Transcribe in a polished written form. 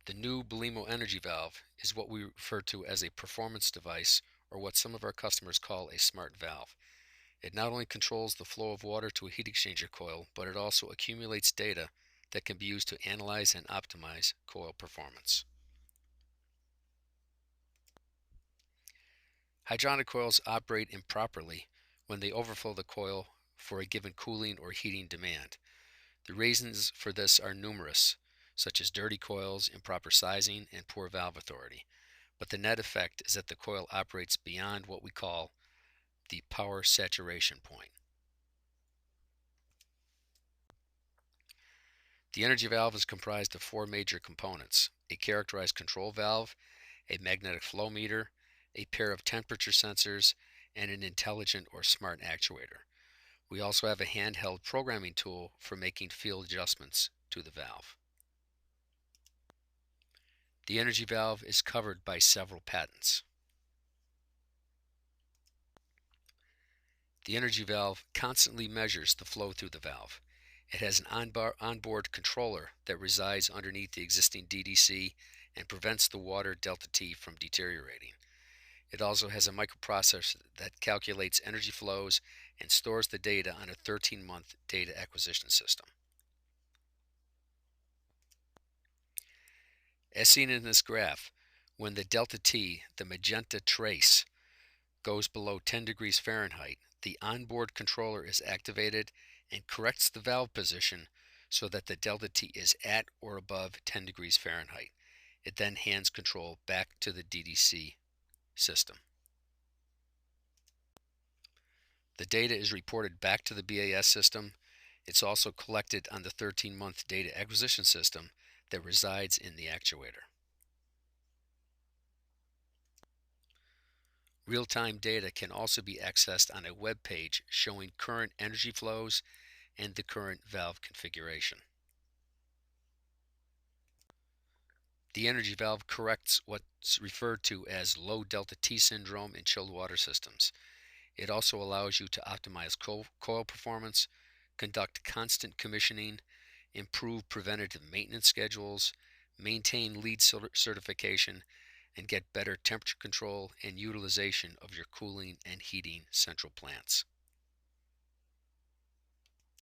The new Belimo Energy valve is what we refer to as a performance device, or what some of our customers call a smart valve. It not only controls the flow of water to a heat exchanger coil, but it also accumulates data that can be used to analyze and optimize coil performance. Hydronic coils operate improperly when they overflow the coil for a given cooling or heating demand. The reasons for this are numerous, such as dirty coils, improper sizing, and poor valve authority. But the net effect is that the coil operates beyond what we call the power saturation point. The energy valve is comprised of four major components: a characterized control valve, a magnetic flow meter, a pair of temperature sensors, and an intelligent or smart actuator. We also have a handheld programming tool for making field adjustments to the valve. The energy valve is covered by several patents. The energy valve constantly measures the flow through the valve. It has an onboard controller that resides underneath the existing DDC and prevents the water Delta T from deteriorating. It also has a microprocessor that calculates energy flows and stores the data on a 13-month data acquisition system. As seen in this graph, when the Delta T, the magenta trace, goes below 10 degrees Fahrenheit, the onboard controller is activated and corrects the valve position so that the Delta T is at or above 10 degrees Fahrenheit. It then hands control back to the DDC system. The data is reported back to the BAS system. It's also collected on the 13-month data acquisition system that resides in the actuator. Real-time data can also be accessed on a web page showing current energy flows and the current valve configuration. The energy valve corrects what's referred to as low delta T syndrome in chilled water systems. It also allows you to optimize coil performance, conduct constant commissioning, improve preventative maintenance schedules, maintain LEED certification, and get better temperature control and utilization of your cooling and heating central plants.